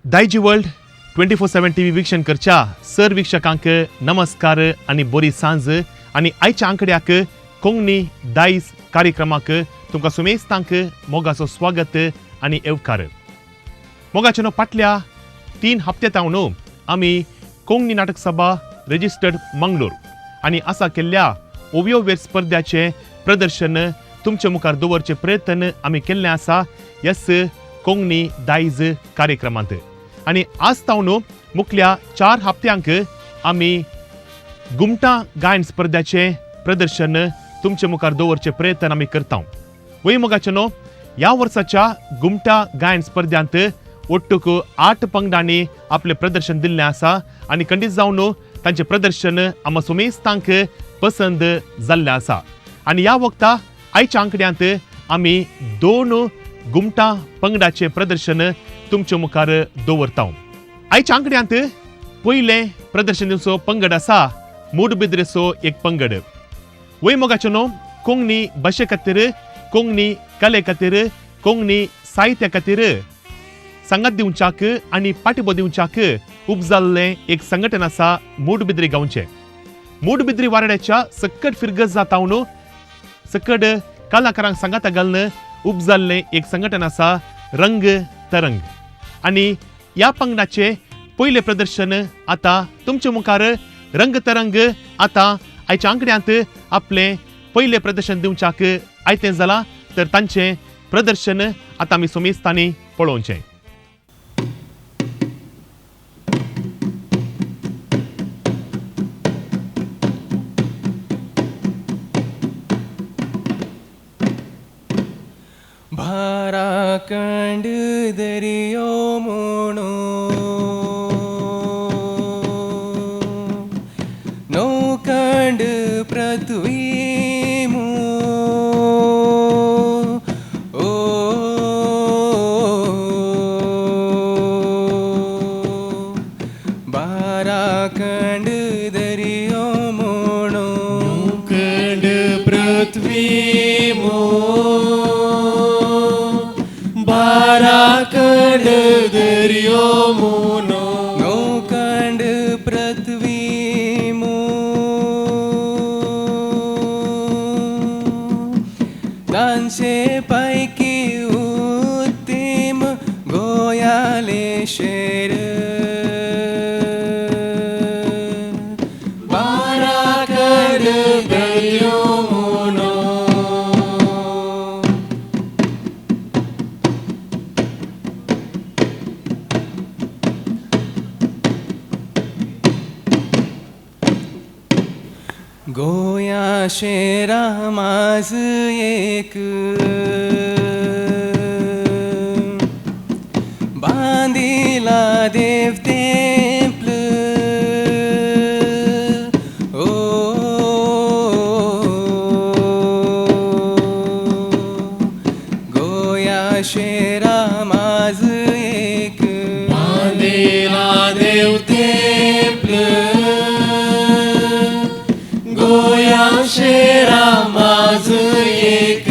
दायजी world 24/7 TV वीक्षण करच्या sir वीक्षकांक नमस्कार आणि बरी सांज आणि आयच्या आंकड्याक कोंकणी दायज कार्यक्रमाक तुमकां सुमेस्तांक मोगाचो स्वागत आणि येवकार. मोगाच्या फाटल्या 3 हप्त्यांतावन आमी कोंकणी नाटक सभा रजिस्टर्ड मंगळूर आणि आसा केल्ल्या ओवियो स्पर्धाचे प्रदर्शन तुमचे मुखार दवरचे प्रयत्न आमी केल्ले आसा ह्याच कोंकणी दायज कार्यक्रमांत. आणि आज तावन मुखल्या 4 हप्त्यांक आमी घुमटां गायन स्पर्धाचे प्रदर्शन तुमचे मुखार दवरचे प्रयत्न आमी करता. वय मोगाचेनो ह्या वर्साच्या घुमटां गायन स्पर्धांत ओट्टूक 8 पंगडांनी आपले प्रदर्शन दिल्लें आसा आणि खंडीत जावन तांचें प्रदर्शन आमकां सुमेस्तांक पसंद जाल्लें आसा. आणि ह्या वक्ता आयच्या आंकड्यांत आमी 2 घुमटां पंगडाचें प्रदर्शन तुमचे मुखार दवरता. आयच्या आंकड्यांत पयलें प्रदर्शन दिवचो पंगड आसा मूडबिद्रेचो एक पंगड. वय मोगाचेनो कोंकणी भाशे खातीर, कोंकणी कले खातीर, कोंकणी साहित्या खातीर सांगात दिवच्याक आनी पाठिंबो दिवच्याक उपजाल्लें एक संघटन आसा मूडबिद्री गांवचें. मूडबिद्री वाड्याच्या सकट फिरगत जातावन सकट कलाकारांक सांगाता घालून उपजाल्लें एक संघटन आसा रंग तरंग. आणि ह्या पंगडाचे पयले प्रदर्शन आतां तुमचे मुखार रंग तरंग आतां आयच्या आंकड्यांत आपलें पयलें प्रदर्शन दिवच्याक आयतें जालां, तर तांचें प्रदर्शन आतां आमी सुमेस्तांनी पळोवचें. भाराखंड दरियो मोणो नौखंड पृथ्वी मो ओ भाराखंड दरियो मोणो नौखंड पृथ्वी मो भाराखंड दरियो मोनो नौखंड पृथ्वी मो तांचे पैकी उत्तम गोयाले शेर भाराखंड दरियो मोनो गोया शेरा माज एक बांदिला देव टेम्पल ओ गोया शेरा माज एक बांदिला देव टेम्पल गोया शेरा माज एक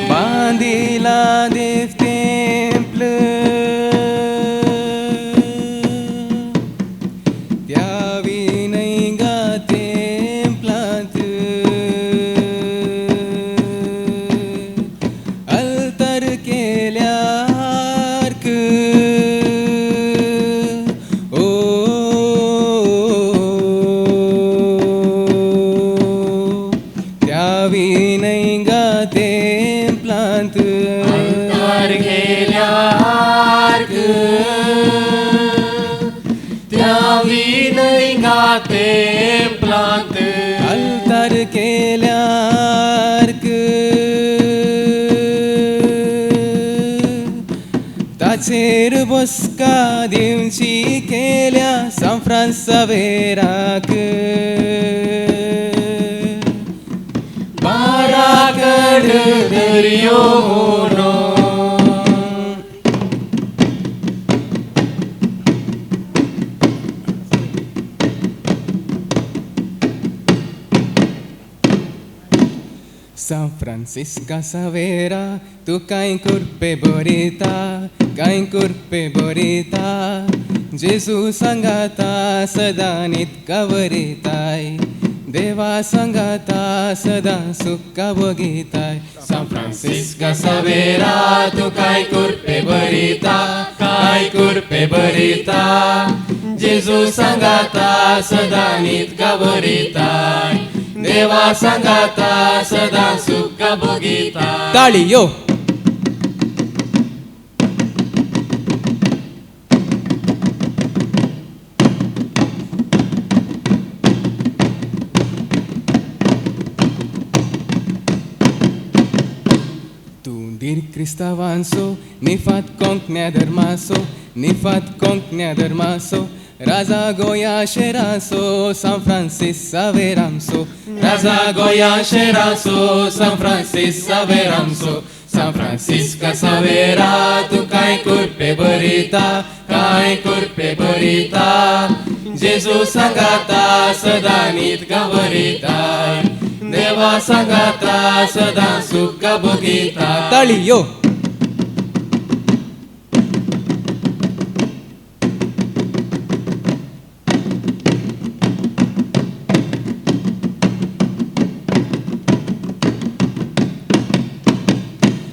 बांदिला देव टेम्पल त्या विनयगा टेम्पलांत अल्तर केल्यार्क विनयगा टेम्पलांत अल्तर केल्यार्क त्या विनयगा टेम्पलांत अल्तर केल्यार्क ताचेर बसका दिवची केल्या सान फ्रांसावेराक भाराखंड दरियो मोनो San Francisco Savera, tu cain curpe borita, जेजू सांगाता सदा नितका वरिताय देवा सांगाता सदा सुक्का बघिताय सान फ्रांसिस्का सावेरा तू काय कुरपे बरिता काय कुरपे बरिता जेजू सांगाता सदा नितका बरिताय देवा सांगाता सदा सुक्का बघिताय ताळी यो Dir Cristavanso, nifat konknia dermaso, nifat konknia dermaso, Raza Goya Sheraso, San Francis Saveramso, Raza Goya Sheraso, San Francis Saveramso, San Francisca Savera, tu kai curpe barita, kai curpe barita, Jesus Sangata Sadanit Gavarita. देवा सांगाता सदा सुख बघिता ताळी यो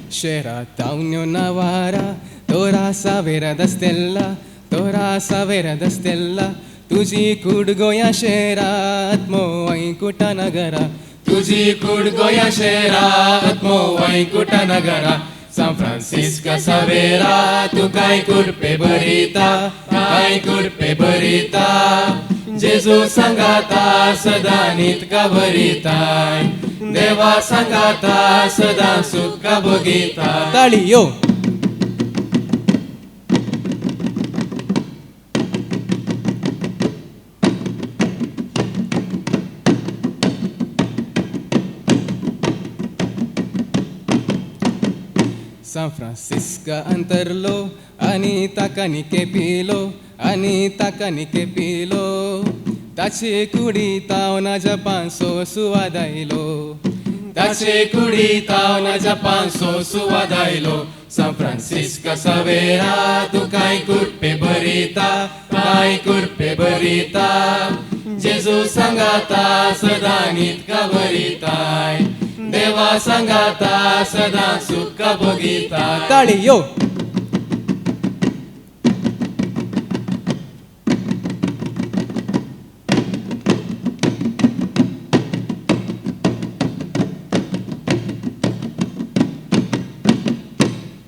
Sherattaunio Navara Tora Savera da Stella Tora Savera da Stella तुझी कुड गोया शहरात मोवाई कुटा नगरा तुझी कुड गोया शहरात मोवाई कुटा नगरा सान फ्रांसिस्का सावेरा तू काय कुरपे बरिता काय कुरपे बरिता जेजू सांगाता सदा नितका बरिताय देवा सांगाता सदा सुख बघिता ताळी यो San Francisco anterlo, Anita Canike Pilo, Anita Canike Pilo, Tache Kurita ona Japan so suadailo, Tache Kurita ona Japan so suadailo, San Francisco Savera, tu kai kurpe barita, kai kurpe barita, Jesus Sangata Sadanit Kavaritai. देवा सांगाता सदा सुख बघिता ताळी यो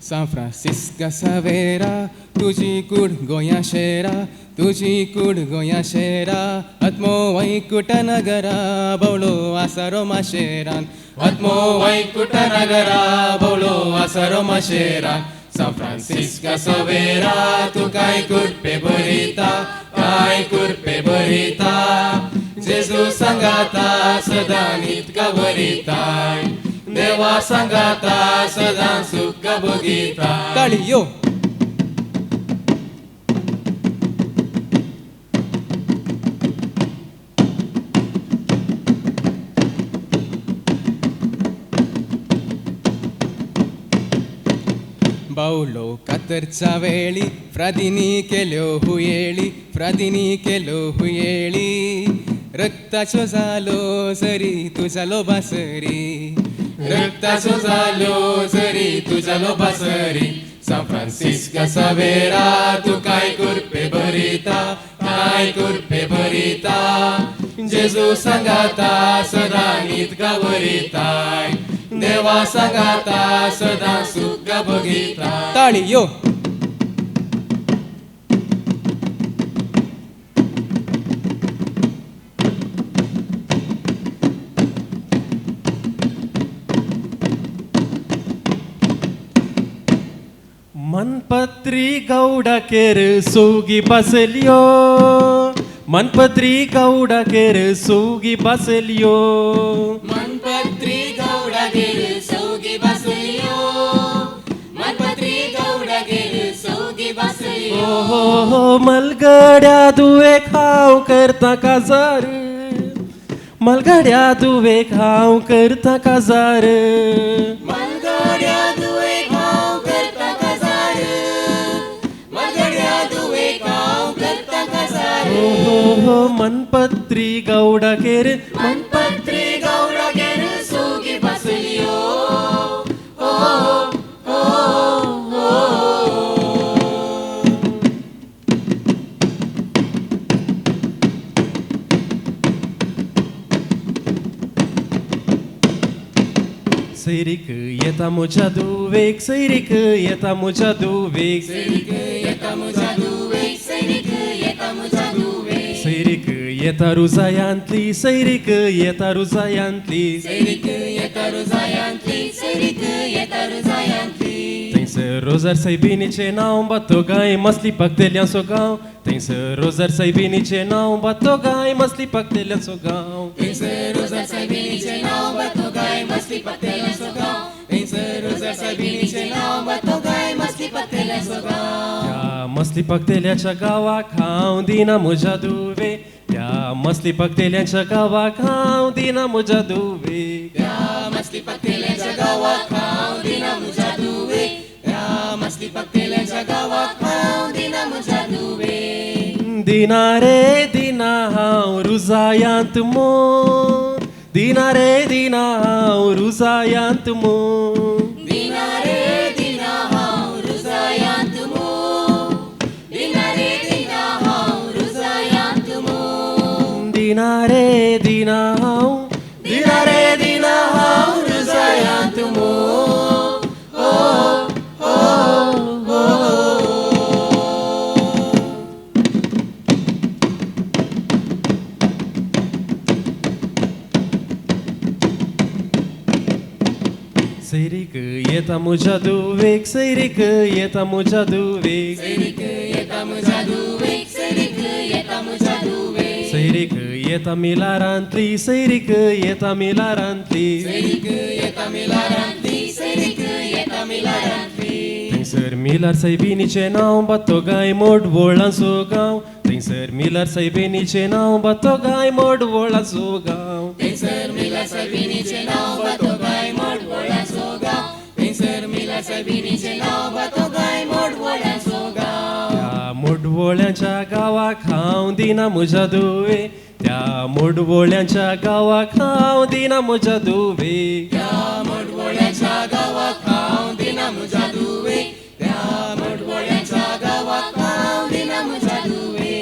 San Francisco Savera तुझी कुड गोया शेरा तुझी कुड गोया शेरा आत्मो वैकुट नगरा बवळो आसारो माशेरान आत्मो वैकुट नगरा बवळो आसारो माशेरान San Francisco Savera tu काय कुरपे बरिता काय कुरपे बरिता जेजू सांगाता सदा नितका बरिताय देवा सांगाता सदा सुख बघिता ताळी यो बावलो कातरच्या वेळी फ्रादिनी केल्यो हुयेळी फ्रादिनी केल्यो हुयेळी रक्ताचो जालो जरी तू जालो बासरी रक्ताचो जालो जरी तू जालो बासरी San Francisco Savera tu काय कुरपे बरिता काय कुरपे बरिता जेजू सांगाता सदा नितका बरिताय देवा सांगाता सदा सुख बघिता ताळी यो मनपत्री गौडा केर सोगी बसलियो मनपत्री गौडा केर सोगी बसलियो मनपत्री गौडा गेर सोगी बसलियो मनपत्री गौडा गेर सोगी बसलियो हो मलगड्या दुवे खाव करता काजार मलगड्या दुवे खाव करता काजार मलगड्या दुवे खाव करता काजार मलगड्या दुवे खाव ಓಹೋ ಮನ್ಪತ್ರಿ ಗೌಡ ಕೇರಿ ಮನ್ಪತ್ರಿ ಗೌಡಗೆರು ಸೂಗಿ ಬಸಲಿಯೋ ಓ ಓ ಓ सैरिक येता मुझा दुवेक सैरिक येता मुझा दुवेक सैनिक येता मुझा दुवेक सैनिक येता मुझा दुवेक सैरिक येता रुजायांतली सैरिक येता रुजायांतली सैनिक येता रुजायांतली सैनिक येता रुजायांतली थंयसर रोजार सायबिनीचे नांव बातो गाय मसली पगतेल्यांचो गांव थंयसर रोजार सायबिनीचे नांव बातो गाय मसली पगतेल्यांचो गांव थंयसर रोजार सायबिणीचे नाव बातो गाय मस्ती पत्तेल्याचो गांव थंयसर रोजार सायबिणीचे नाव बातो गाय मस्ती पत्तेल्याचो गांव त्या मसली पगतेल्याच्या गावाक हांव दिना म्हज्या दुवे त्या मसली पगतेल्यांच्या गावाक हांव दिना म्हज्या दुवे त्या मस्ती पत्तेल्याच्या गावात हांव दिना मुझा दुवे त्या मस्ती पत्तेल्याच्या गावात हांव दिना मुझा दुवे दिना रे दिना हांव रुजायांत मोर दिना रे दिना हांव रुजायांत मोर दिना रे दिना हांव रुजायांत मो दिना रे दिना हांव रुजायांत मो दिना रे दिना हांव दिना रे दिना हांव रुजायांत मो ओ ओ ओ सैरिक येता म्हज्या दुवेक सैरिक येता म्हज्या दुवेक सैनिक येता मुझा दुवेक सैनिक येता मुझा दुवेक सैरिक येता मिलारांतली सैरिक येता मिलारांतली सैनिक येता मिलारांतली सैनिक येता मिलारांतली थंयसर मिलार सायबिनीचे नांव बातो गाय मोड बोळांचो गांव थंयसर मिलार सायबिनीचे नांव बातो गाय मोड बोळांचो गांव थंयसर मिला सायबिणीचे नाव बातो गाय मोड बोळाचो गांव थंयसर मिला सायबिणीचे नाव बातो गाय मोड बोळाचो गांव त्या मोडवोळ्यांच्या गावाक हांव दिना म्हज्या दुवे त्या मोडवोळ्यांच्या गावाक हांव दिना म्हज्या दुवे त्या मोडवोळ्याच्या गावात हांव दिना मुझा दुवे त्या मोडवोळ्याच्या गावात हांव दिना मुझा दुवे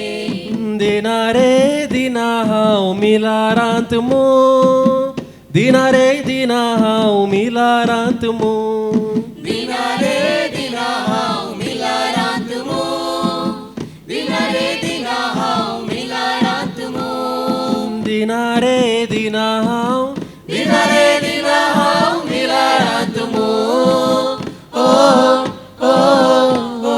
दिना रे दिना हांव मिलारांत मो दिना रे दिना हांव मिलारांत मो दिना रे दिना हांव मिलारांत मो दिना रे दिना हांव मिलारांत मो दिना रे दिना हांव दिना रे दिना हांव मिलारांत मो ओ ओ ओ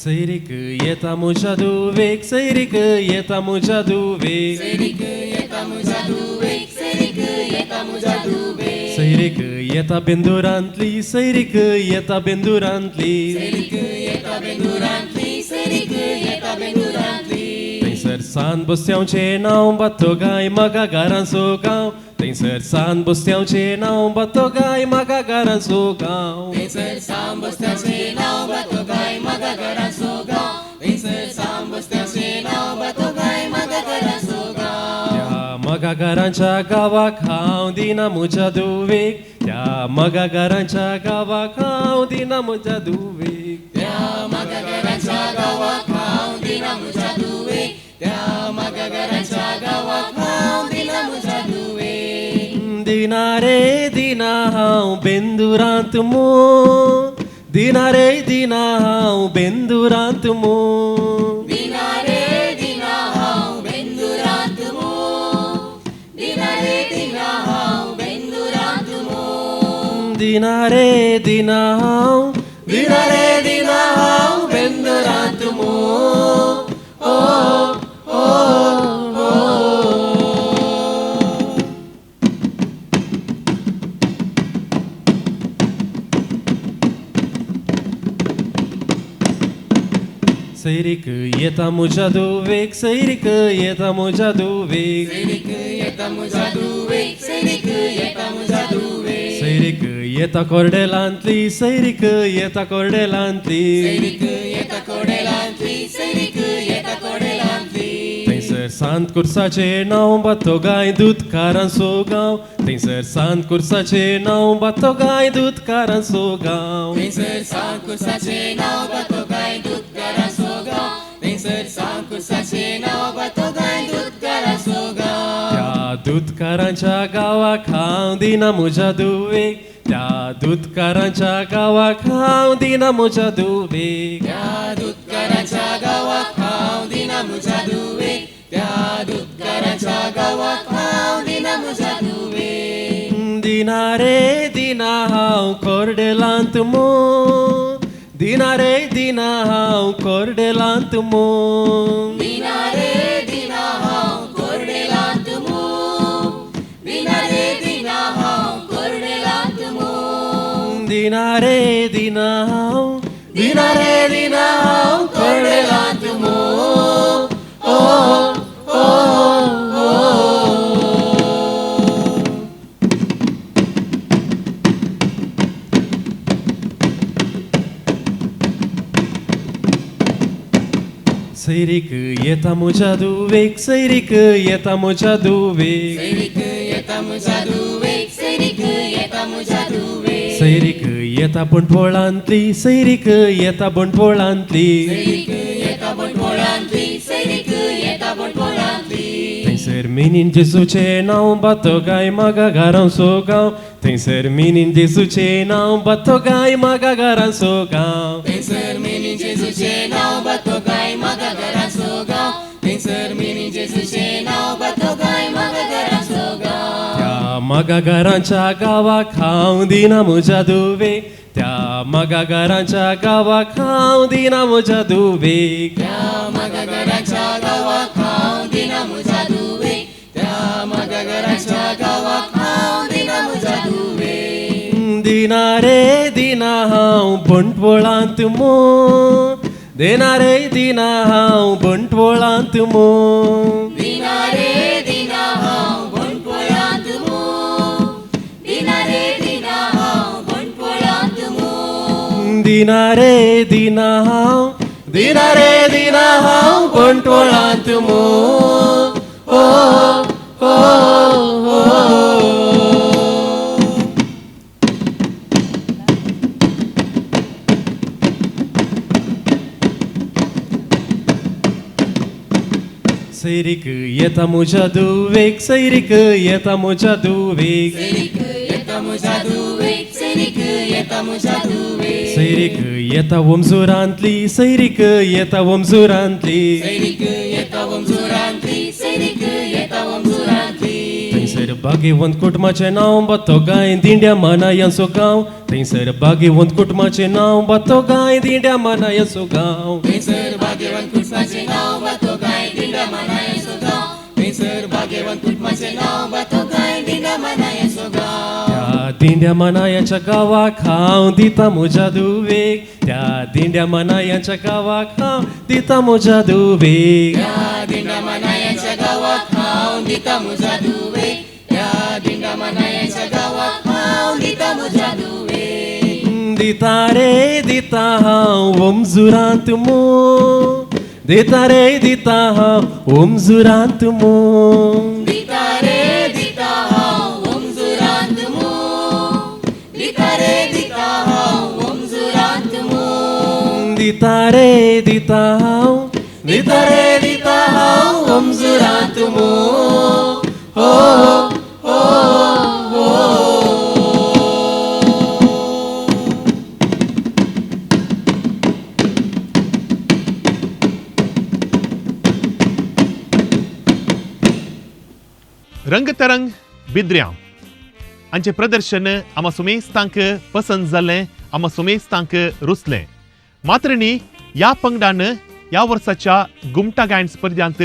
सैरिक येता म्हज्या दुवेक सैरिक येता म्हज्या दुवेक सैनिक येता मुझा दुवेक सैनिक येता मुझा दुवेक सैरिक येता बेंदुरांतली सैरिक येता बेंदुरांतली सैनिक येता बेंदुरांतली सैनिक येता बेंदुरांतली थंयसर सान बस्त्यांवचें नांव बातो गाय मागा घरांचो गांव थंयसर सान बस्त्यांवचें नांव बातो गाय मागा घरांचो गांव थंयसर साम बस्त्याचें नांव बातो गाय मागा घराचो गांव थंयसर साम बस्त्याचें नांव बातो गाय मागा घराचो गांव त्या मगा घरांच्या गावाक हांव दिना म्हज्या दुवेक त्या मगा घरांच्या गावाक हांव दिना म्हज्या दुवेक त्या मागा घराच्या गावात हांव दिना मुझा दुवेक त्या मागा घराच्या गावात हांव दिना मुझा दुवेक दिना रे दिना हांव बेंदुरांत मोर दिना रे दिना हांव बेंदुरांत मोर दिना रे दिना हांव बेंदुरांत मो दिना रे दिना हांव बेंदुरांत मो दिना रे दिना हांव दिना रे दिना हांव बेंदुरांत मो ओ ओ ओ सैरीक येता म्हज्या धुवेक सैरीक येता म्हज्या धुवेक सैरीक येता म्हज्या धुवेक सैरीक येता म्हज्या धुवेक सैरीक येता कोर्डेलांतली सैरीक येता कोर्डेलांतली सैरीक येता कोडेलांतली सैरीक येता कोडेलांतली थंयसर सांत कुर्साचे नांव बातो गाय दूदकारांचो गांव थंयसर सांत कुर्साचे नांव बातो गाय दूदकारांचो गांव थंयसर सांकुसाचे नांव बातो गाय दूदकारांचो गांव थंयसर सांकुसाचे नांव बातो गाय दूदकारांचो गांव त्या दूदकारांच्या गांवाक हांव दिना म्हज्या धुवेक त्या दूदकारांच्या गांवाक हांव दिना म्हज्या धुवेक त्या दूदकारांच्या गांवाक हांव दिना म्हज्या धुवेक त्या दूदकारांच्या गांवाक हांव दिना म्हज्या धुवेक दिना रे दिना हांव कोर्डेलांत मो दिना रे दिना हांव कोर्डेलांत मो दिना रे दिना हांव कोर्डेलांत मूग दिना रे दिना हांव कोर्डेलांत मूग दिना रे दिना हांव दिना रे दिना हांव कोर्डेलांत मूग ओ ओ ओ सैरीक येता म्हज्या धुवेक सैरीक येता म्हज्या धुवेक सैरीक येता म्हज्या धुवेक सैरीक येता म्हज्या धुवेक सैरीक येता बंटवळांतली सैरीक येता बंटवळांतली सैरीक येता बंटवळांतली सैरीक येता बंटवळांतली थंयसर मिनीन जेजूचें नांव बातो गाय मागा घरांचो गांव थंयसर मिनीन जेजूचें नांव बातो गाय मागा घरांचो गांव थंयसर मिनी जेजूचें नांव बातो गाय म्हाका घराचो गांव थंयसर मिनी जेजूचें नांव बातो गाय म्हाका घराचो गांव त्या मागा घरांच्या गांवाक हांव दिना म्हज्या धुवेक त्या मागा घरांच्या गांवाक हांव दिना म्हज्या धुवेक त्या म्हाका घराच्या गांवाक हांव दिना म्हज्या धुवेक त्या म्हाका घराच्या गांवाक हांव दिना म्हज्या धुवेक दिना रे दिना हांव बंटवळांत मो दिना रे दिना हांव बंटवळांत मो दिना रे दिना हांव बंटवळांत मूग दिना रे दिना हांव बंटवळांत मूग दिना रे दिना हांव दिना रे दिना हांव बंटवळांत मो ओ ओ ओ सैरीक येता म्हज्या धुवेक सैरीक येता म्हज्या धुवेक सैरीक येता म्हज्या धुवेक सैरीक येता म्हज्या धुवेक सैरीक येता वमजुरांतली सैरीक येता वमजुरांतली सैरीक येता वंजुरांतली सैरीक येता वंजुरांतली थंयसर भाग्यवंत कुटुंबाचें नांव बातो गाय दिंड्या मानायांचो गांव थंयसर भाग्यवंत कुटुंबाचें नांव बातो गाय दिंड्या मानायांचो गांव थंयसर भाग्यवंत कुटुंबाचें नांव बातो गाय दिंड्या मानायचो गांव थंयसर भाग्यवंत कुटुंबाचें नांव बातो गाय दिंड्या मानायचो गांव त्या दिंड्या मानायाच्या गांवाक हांव दिता म्हज्या धुवेक त्या दिंड्या मानायाच्या गांवाक हांव दिता म्हज्या धुवेक त्या दिंड्या मानायच्या गांवाक हांव दिता म्हज्या धुवेक त्या दिंड्या मानायच्या गांवाक हांव दिता म्हज्या धुवेक दिता रे दिता हांव वमजुरांत मो दिता रे दिता हांव वमजुरांत मो दिता रे दिता हांव वंजुरांत मूग दिता रे दिता हांव वंजुरांत मूग दिता रे दिता हांव दिता रे दिता हांव वमजुरांत मो ओ ओ ओ रंगतरंग बिद्र्यां हांचें प्रदर्शन आम्हा सुमेस्तांक पसंत जाल्लें आम्हा सुमेस्तांक रुचलें मात्र न्ही ह्या पंगडान ह्या वर्साच्या घुमटा गायन स्पर्धांत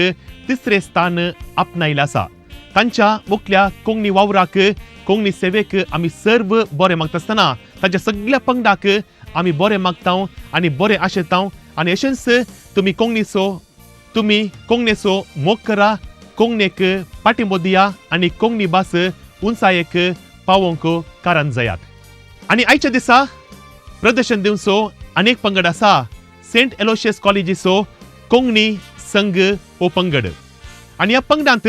तिसरें स्थान आपणायलें आसा तांच्या मुखल्या कोंकणी वावराक कोंकणी सेवेक आमी सर्व बरें मागता आसतना ताच्या सगळ्या पंगडाक आमी बरें मागतां आनी बरें आशेतां आणि अशेंच तुम्ही कोंकणीचो मोग करा, कोंकणीक पाठिंबो दिया आणि कोंकणी भास उंचायेक पावोंक कारण जायात. आणि आयच्या दिसा प्रदर्शन दिवचो अनेक पंगड आसा. सेंट एलोशियस कॉलेजीचो कोंकणी संघ हो पंगड. आणि ह्या पंगडांत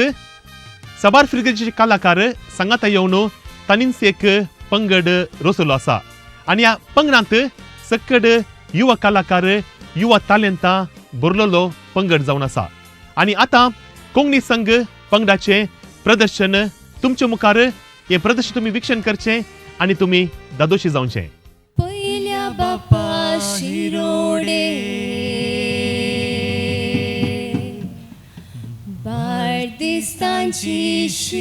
साबार फिरगेचे कलाकार सांगात येवन तांनीच एक पंगड रचलो आसा. आणि ह्या पंगडांत सकड युवा कलाकार, युवा तालेंतां भरलेलो पंगड जावन आसा. आणि आतां कोंकणी संघ पंगडाचे प्रदर्शन तुमचे मुखार. हे प्रदर्शन तुम्ही वीक्षण करचें आणि तुम्ही दादोशी जावचें. पहिल्या बापा शिरोडे बाळदिसांची शीर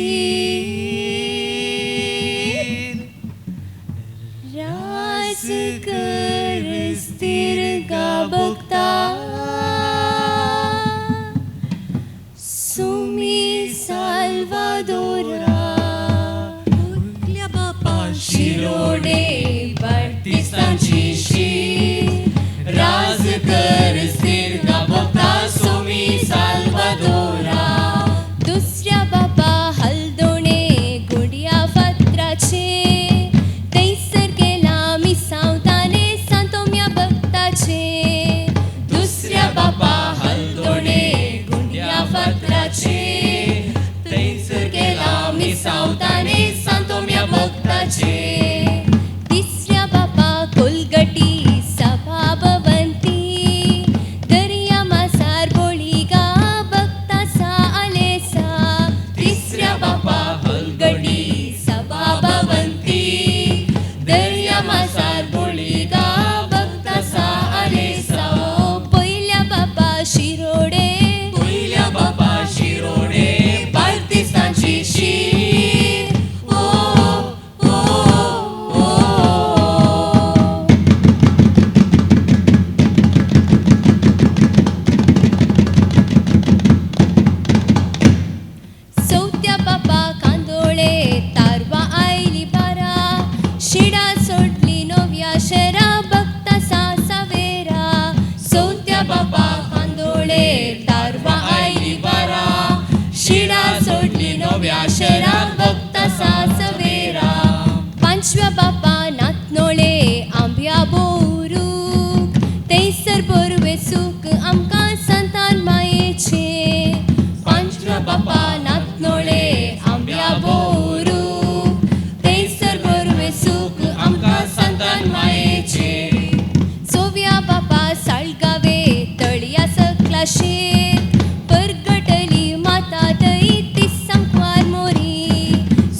राज कर स्थिर गा बघता सुमी साल्वादोरा पहिल्या बापा शिरोडे बाळदिसांची शीर राज कर स्थिर गा बघता सुमी साल्वादोरा. दुसऱ्या बापा हलदोणे गुडिया फात्राचे थैसर गेला मी सावताने सांतोम्या भक्ताचे. दुसऱ्या बापा हलदोणे गुडिया फात्राचे थैसर गेला मी सावताने सांतोम्या भक्ताचे. तिसऱ्या बापा कोलगटी सभा भवंती दर्या मासार बोळी गा भक्ता सा आलेसा. तिसऱ्या बापा कोलगटी सभा भवंती दर्या मासार बोळी गा भक्ता सा आलेसा. पहिल्या बापा शिरोडे पहिल्या बापा शिरोडे बाळदिसांची शीर ओ ओ ओ. चौथ्या बापा कांदोळे तारवा आयली बारा शिडा सोडली नव्या शरा भक्ता सा सावेरा. चौथ्या बापा कांदोळे तारवा आयली बारा शिडा सोडली नव्या शरा भक्ता सा सावेरा. पांचव्या बापा नातनोळे आंब्या बोरूक थैसर बोरवे सूक आमकां संतान मायेचे. पांचव्या बापा नातनोळे आंब्या बोरूक थैसर बोरवे सूक आमकां संतान मायेचे. सव्या बापा साळगावे तळया सकला शेत परगटली माता थंय ती संकवार मोरी.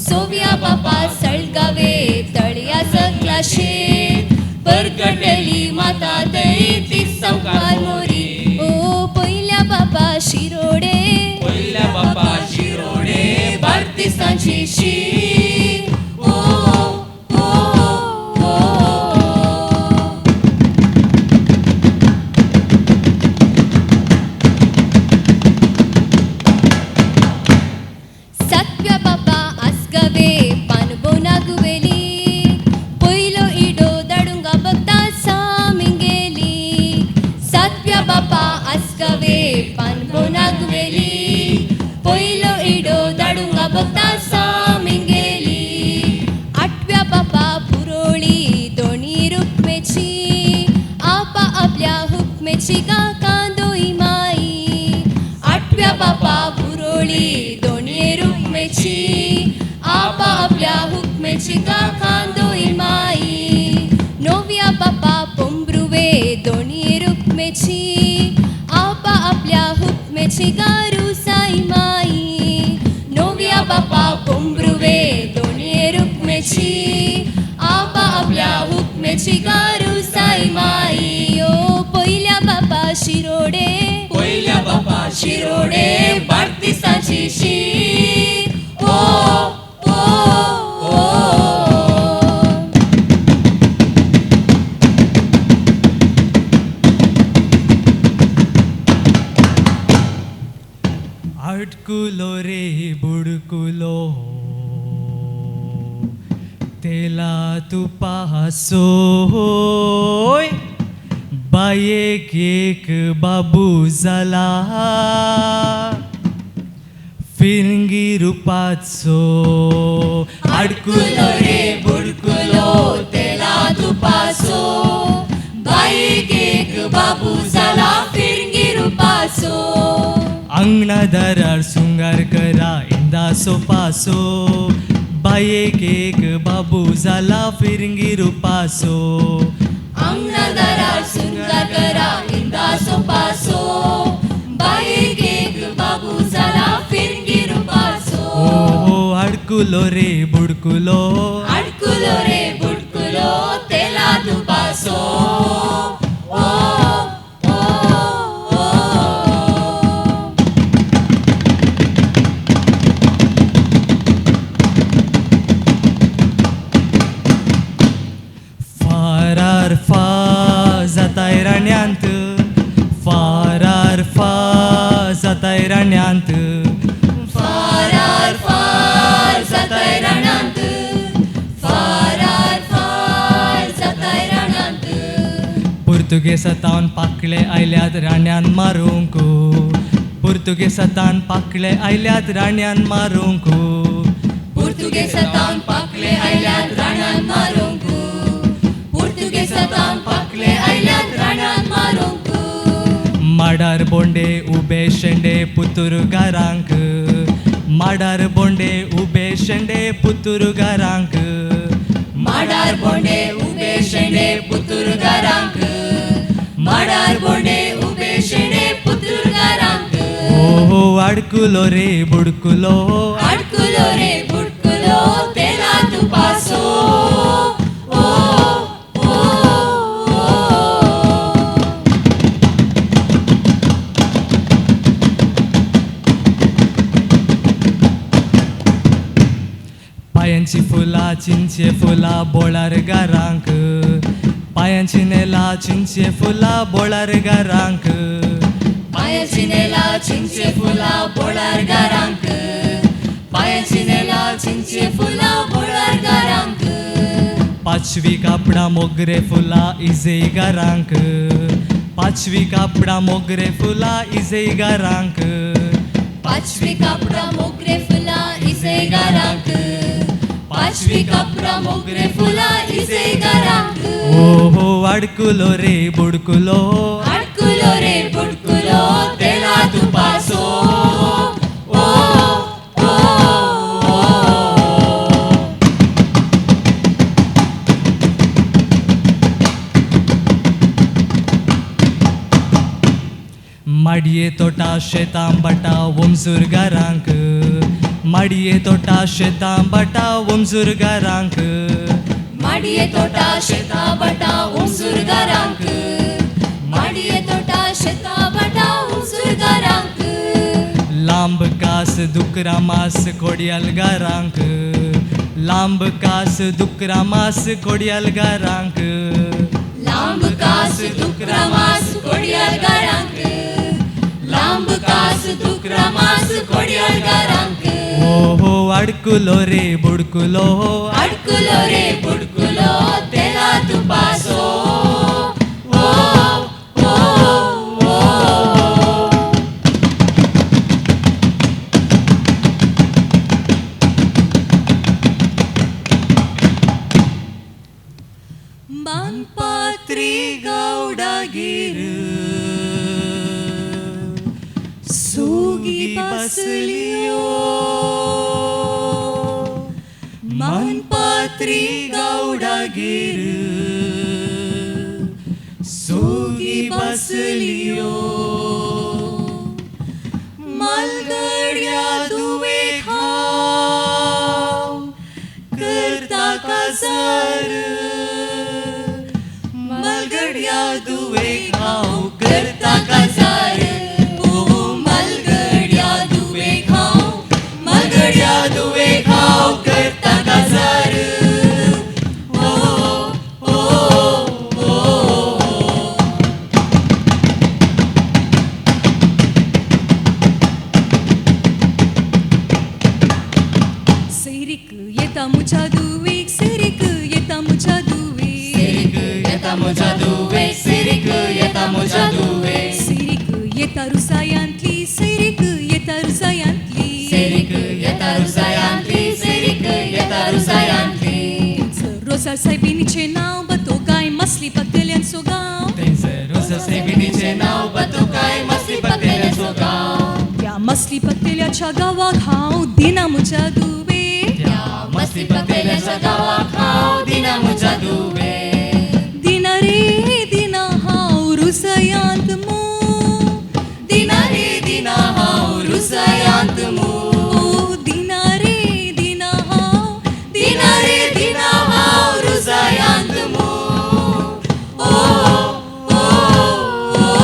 सव्या बापा साळगावे तळया सकला शेत परगटली माता थंय ती संकवार मोरी. ओ पहिल्या बापा शिरोडे पहिल्या बापा शिरोडे बाळदिसांची शीर ओ ओ ओ. सातव्या बापा आसगावे पानबो नागवेली पहिलो इडो दाडुंगा बघता सामिंगेली. सातव्या बापा आसगावे पानबो नागवेली पहिलो इडो दाडुंगा बघता सामिंगेली. आठव्या बापा पुरोळी दोन्ही रुक्मेची आपा आपल्या हुक्मेची गा कांदोई माई. आठव्या बापा पुरोळी दोन्ही रुक्मेची आपा आपल्या हुक्मेची गा कांदोई माई. नवव्या बापा पोंब्रुवे दोन्ही रुक्मेची आपा आपल्या हुक्मेची गा रुसाई माई. नवव्या बापा पोंब्रुवे दोन्ही रुक्मेची आपा आपल्या हुक्मेची गा रुसाई माई. ओ पहिल्या बापा शिरोडे पहिल्या बापा शिरोडे बाळदिसांची शीर ओ ओ ओ. आटकुलो रे बुडकुलो तेला तुपासोय बाय बायेक एक बाबू जाला फिरंगी रुपाचो अडकुलो रे बुडकुलो तेला तुपासो बाईक एक बाबू जाला फिरंगी रुपासो अंगणा दारार सुंगार करा इंदा सोपासो बायेक एक बाबू जाला फिरंगी रुपासो अंगणा दारार सुंदर करा इंदा सोपासो बाईक एक बाबू जाला फिरंगी रुपासो ओ अडकुलो रे बुडकुलो अडकुलो रे बुडकुलो तेला तुपासो ओ ओ ओ फारार फा जाताय राण्यांत फारार फा जाताय राण्यांत फारार फार जाताय रानांत फारार फार जाताय रानांत पुर्तुगेसांतावन पाकळे आयल्यात राण्यांत मारूंक पुर्तुगेसांतान पाकळे आयल्यात राण्यांत मारूंक पुर्तुगेसांतान पाकले आयल्यात रानांत मारूंक पुर्तुगेसांतान पाकले आयल्यात रानांत मारूंक माडार बोंडे उबे शेंडे पुतुरगारांक माडार बोंडे उबे शेंडे पुतुरगारांक माडार बोंडे उबे शेंडे पुतुरगारांक माडार बोंडे उबे शेंडे पुतुरगारांक ओ अडकुलो रे बुडकुलो अडकुलो रे बुडकुलो तेला तुपासो ओ ओ ओ पायांची फुला चिंचे फुला बोळार गारांक पायांची नेला चिंचे फुला बोळार गारांक पायाची नेला चिंचे फुला बोळार गारांक पायाची नेला चिंचे फुला बोळार गारांक पाचवी कापडा मोगरे फुला इजे गारांक पाचवी कापडा मोगरे फुला इजे गारांक पाचवी कापडा मोगरे फुला इसे गारांक पाचवी कापडा मोगरे फुला इसे गारांक ओ अडकुलो रे बुडकुलो अडकुलो रे बुडकुलो तेला तुपासो ओ ओ ओ माडये तोटा शेतां बटा वंजूर गारांक माडये तोटा शेतां बटा वंजूर गारांक माडिये तोटा शेता बटा उंसूर गारांक माडिये तोटा शेता बटा उंसूर गारांक लांब कास दुकरा मास कोडियाल गारांक लांब कास दुकरा मास कोडियाल गारांक लांब कास दुकरा मास कोडियाल गारांक लांब कास दुकरा मास कोडियाल गारांक ओ अडकुलो रे बुडकुलो अडकुलो रे बुडकुलो तेला तुपासो ओ ओ ओ मानपात्री गावडागीर सुगी बसलियो मानपात्री गावडागीर सुगी बसलियो मलगड्या दुवे खाव करता काजार मलगड्या दुवे खाव करता काजार मलगड्या दुवे खाव करता काजार ओ ओ ओ Serik yeta mucha duik, serik yeta mucha duik. Serik yeta mucha duik, serik सैरीक येता म्हज्या धुवे सैरीक येता रुसायांतली सैरीक येता रुसायांतली सैरीक येता रुसायांतली सैरीक येता रुसायांतली रोजार सायबिणीचे नाव बतो गाय मसली पगलेल्यांचो गांव थंयसर रोसा सैबिणीचे नाव बतुकाय मस्ती पगलेल्यांचो गांव त्या मसली पगलेल्याच्या गावाक हांव दिना म्हज्या धुवे त्या मस्ती पगलेल्यांच्या गावाक हांव दिना म्हज्या धुवे दिना रे दिना हांव रुसयांत मू दिना रे दिना हांव रुसयांत मू दिना रे दिना हांव दिना रे दिना हांव रुसयांत मू ओ ओ ओ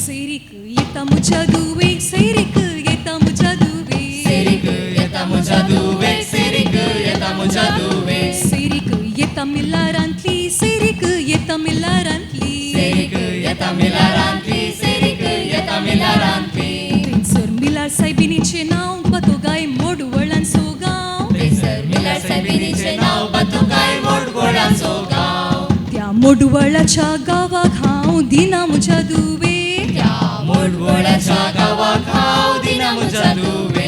सैरीक येता म्हज्या धुवे सैरीक येता म्हज्या धुवे सैरीक येता म्हज्या धुवे सैरीक येता म्हज्या धुवे सैरीक येता मिलारांतली सैरीक येता मिलारांतली सैरीक येता मिलारांतली सैरीक येता मिलारांतली थंयसर मिलार सायबिणीचे नाव बतो गाय मोडवळांचो गांव थंयसर मिलार सायबिणीचे नाव बतुकाय मोडगोडाचो गांव त्या मोडवळाच्या गावाक हांव दिना म्हज्या धुवे त्या मोडगोडाच्या गावाक हांव दिना म्हज्या धुवे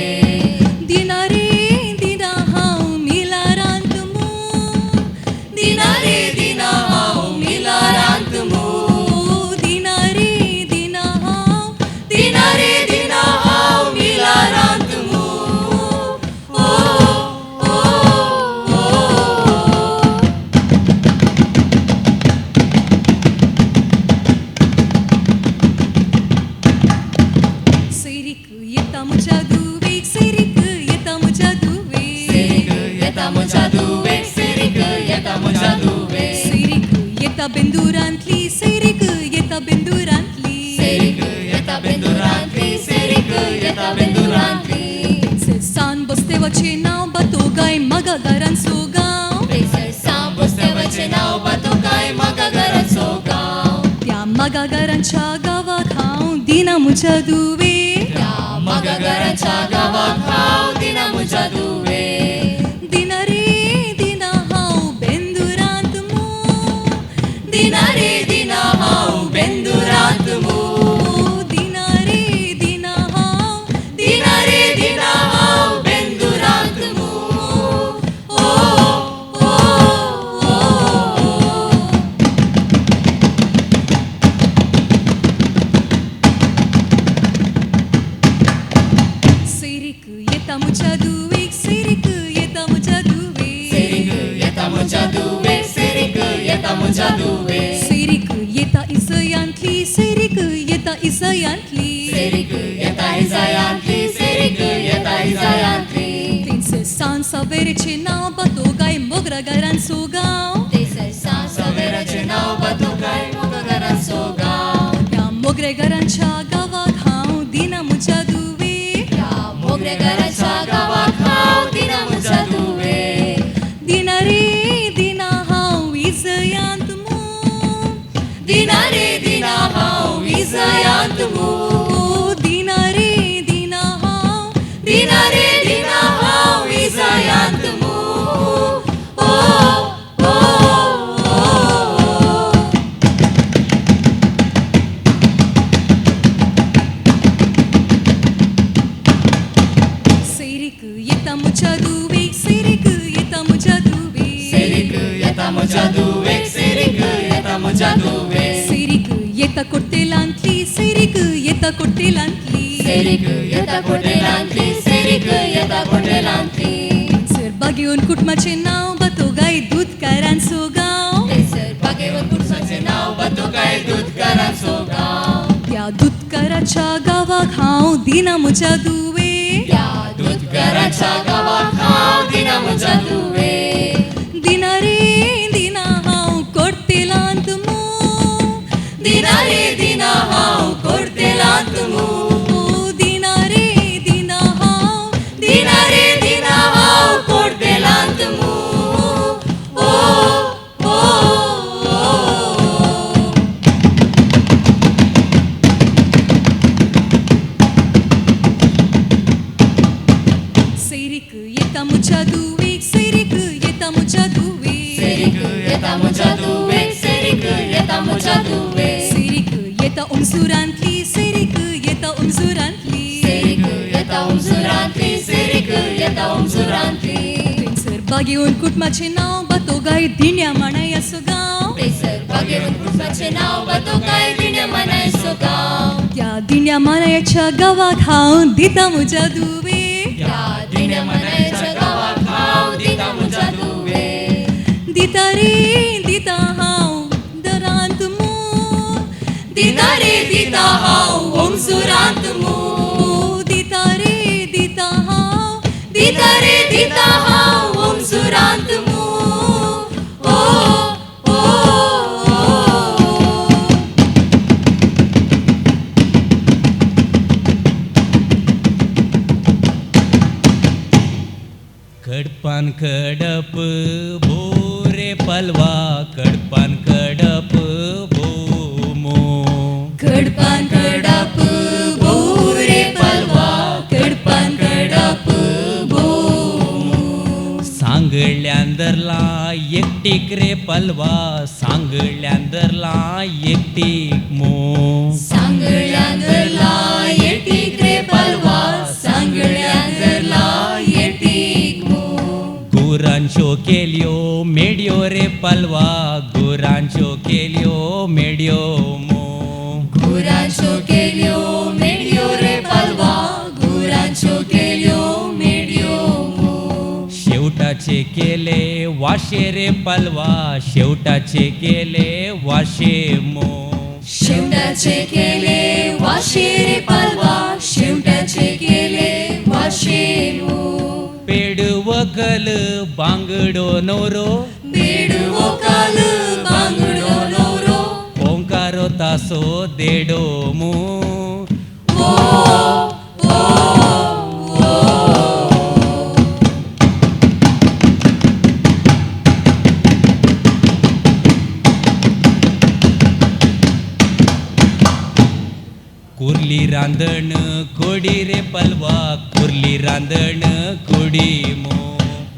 दिना रे दिना हांव मिलारांत मू दिना रे दिना हांव मिलारांत मू दिना रे दिना हांव दिना रे दिना हांव मिलारांत मू ओ ओ ओ सैरीक येता म्हज्या धुवे सैरीक येता म्हज्या धुवे सैरीक येता म्हज्या धुवे सैरीक येता म्हज्या धुवे सैरीक येता बेंदुरांतली सैरीक येता बेंदुरांतली सैरीक येता बेंदुरांतली सैरीक येता बेंदुरांतली सान बस्तेवाचे नाव बतो गाय मगागारांचो गांव थंयसर सांब बसतेवाचें नाव बतुकाय म्हाका घराचो गांव त्या मगागारांच्या गावाक हांव दिना म्हज्या धुवे त्या म्हाका घराच्या गावाक हांव दिना म्हज्या धुवे दिना रे दिना हांव बेंदुरांत मू दिना रे दिना हांव बेंदुरांत मू दिना रे दिना हांव दिना रे दिना हांव बेंदुरांत मू ओ ओ ओ सैरीक येता म्हज्या धुवे सैरीक येता म्हज्या धुवे सैरीक येता म्हज्या धुवे सैरीक येता म्हज्या धुवे सैरीक येता इसयांतली सैरीक येता इसयांतली सैरीक येता इजायांतली सैरीक येता इजायांतली थंयसर सांज सावेरेचे नाव बतो गाय मोगरागारांचो गांव थंयसर सांज सवेराचें नाव बतुकाय म्हाका घराचो गांव त्या मोगरेगारांच्या गावाक हांव दिना म्हज्या धुवे त्या मोगऱ्या घराच्या गावाक हांव दिना म्हज्या धुवे दिना रे दिना हांव इसयांत मू दिना रे दिना हांव इजायांत मू दिना रे दिना हांव दिना रे दिना हांव इजायांत मू ओ ओ ओ सैरीक येता म्हज्या धुवे सैरीक येता म्हज्या धुवे सैरीक येता म्हज्या धुवे सैरीक येता म्हज्या धुवे सैरीक येता कोर्तेलांतली सैरीक येता कोर्तेलांतली सैरीक येता कोटेलांतली सैरीक येता कोटेलांतली सर बागेवन कुटुंबाचे नाव बतो गाय दूधकारांचो गांव थंयसर बागेवर पुरसाचें नाव बतुकाय दूधकाराचो गांव त्या दूधकाराच्या गावाक हांव दिना म्हज्या धुवे त्या दूधकाराच्या गावाक हांव दिना म्हज्या धुवे दिना रे दिना हांव कोर्तेलांत मू दिना रे दिना हांव कोर्तेलांत मू दिना रे दिना हांव दिना रे दिना हांव कोर्तेलांत मू ओ ओ ओ umzurantli, serik yeta umzurantli. Serik yeta umzurantli, serik yeta umzurantli. Sir bagyeun कुटुंबाचे नाव बातोगाय दिण्या मानायसो गाव. प्रेसर बागेवन कुटुंबाचे नाव बातो काय दिण्या मनायसो गाव. या दिण्या मानायच्या गावात हांव दिता म्हज्या दुवे. या दिण्या मनायच्या गावात हांव दिता म्हज्या दुवे. दिता रे दिता हांव दरांत मू. दिता रे दिता हांव ओमसुरांत मू. दिता रे दिता हांव. दिता रे दिता हांव ओमसुरांत मू. ओ ओ कडपान कडप भोरे पलवा कडपान कडप भोमो. कडपान कडप भोरे पलवा कडपान कडप भोमो. सांगळ्यांदरला एकटीक रे पलवा सांगळ्यांदरला एकटीक मो. सांगळ्यांदरला येटीक रे पलवा सांगळ्यांदरला येटीक मो. गुरांच्यो केल्यो मेड्यो रे पलवा गुरांच्यो केल्यो मेड्यो मो. गुरांच्यो केल्यो मेड्यो रे पलवा गुरांच्यो केल्यो मेड्यो मो. शेवटाचे केले वाशे रे पलवा शेवटाचे केले वाशे मो. शेवटाचे केले वाशे रे पलवा शेवटाचे केले वाशे मो. पेड वकल बांगडो नवरो बेड वोकाल बांगडो नवरो. ओंकारो तासो देडो मो. ओ ओ ओ कुर्ली रांदण कोडी रे पलवा कुर्ली रांदण कोडी मो.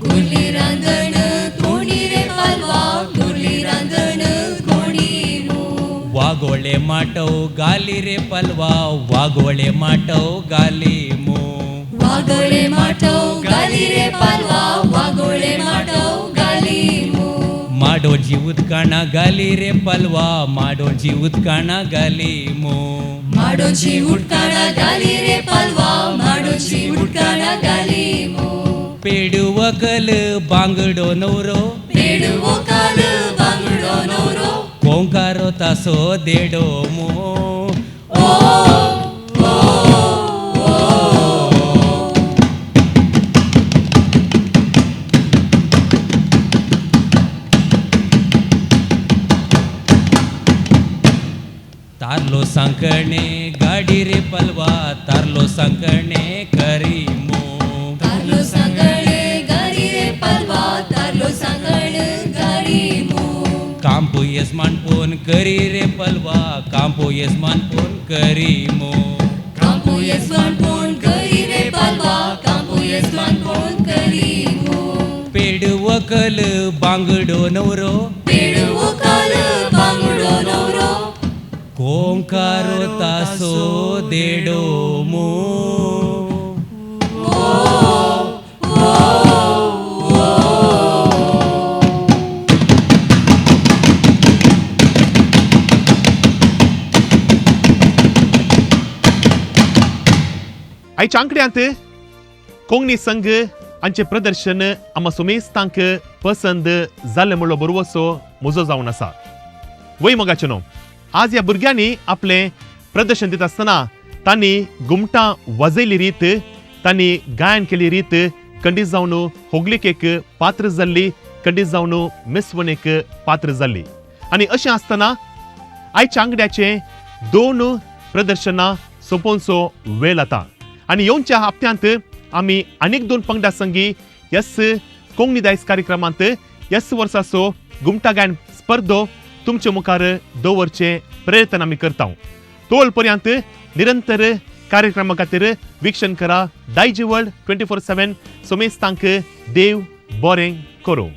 कुर्ली रांदण कोणी रे पलवा कुर्ली रांदण कोणी मो. वागोळे माटव गाली रे पलवा वागोळे माटव गाली मो. वागोळे माटव गाली रे पलवा वागोळे माटव गाली मो. माडोळजी उदकाणा गाली रे पलवा माडोळजी उदकाणा गाली मो. माडोची उडकाणा गाली रे पलवा माडोची उडकाणा गाली मो. पेड वकल बांगडो नवरो पेड वोकाल बांगडो नवरो. ओंकारो तासो देडो मो. ओ ओ ओ तारलो सांकणे गाडी रे पलवा तारलो सांकणे करी मो. तारलो सांगणे गाडी रे पलवा तारलो सांगण गाडी मो. कांपो येसमान पोन करी रे पलवा कांपो येसमान पोन करी मो. कांपो येसमान पोन करी रे पलवा कांपो येसमान पोन करी मो. पेड वकल बांगडो नवरो पेड वोकाल बांगडो नवरो. ओंकारो तासो देडो मो. आयच्या अंकड्यांत कोंकणी संघ हांचें प्रदर्शन आम्हा सोमेस्तांक पसंद जालें म्हणलो बरोवसो म्हजो जावन आसा. वय मोगाचें न्हू, आज ह्या भुरग्यांनी आपलें प्रदर्शन दिता आसतना तांणी घुमटां वाजयली रीत तांणी गायन केली रीत खंडीत जावन होगलीकेक पात्र जाल्ली खंडीत जावन मेसवणेक पात्र जाल्ली. आनी अशें आसतना आयच्या अंगड्याचें 2 प्रदर्शनां सोंपोवचो वेळ जाता आनी येवच्या हप्त्यांत आमी आनीक 2 पंगडा संगी ह्याच कोंकणी दायज कार्यक्रमांत ह्याच वर्साचो घुमटा गायन स्पर्धो तुमचे मुखार दवरचे प्रयत्न आमी करता. तोल पर्यंत निरंतर कार्यक्रमा खातीर वीक्षण करा. दायजी वर्ल्ड 24/7 सोमेस्तांक देव बरें करूं.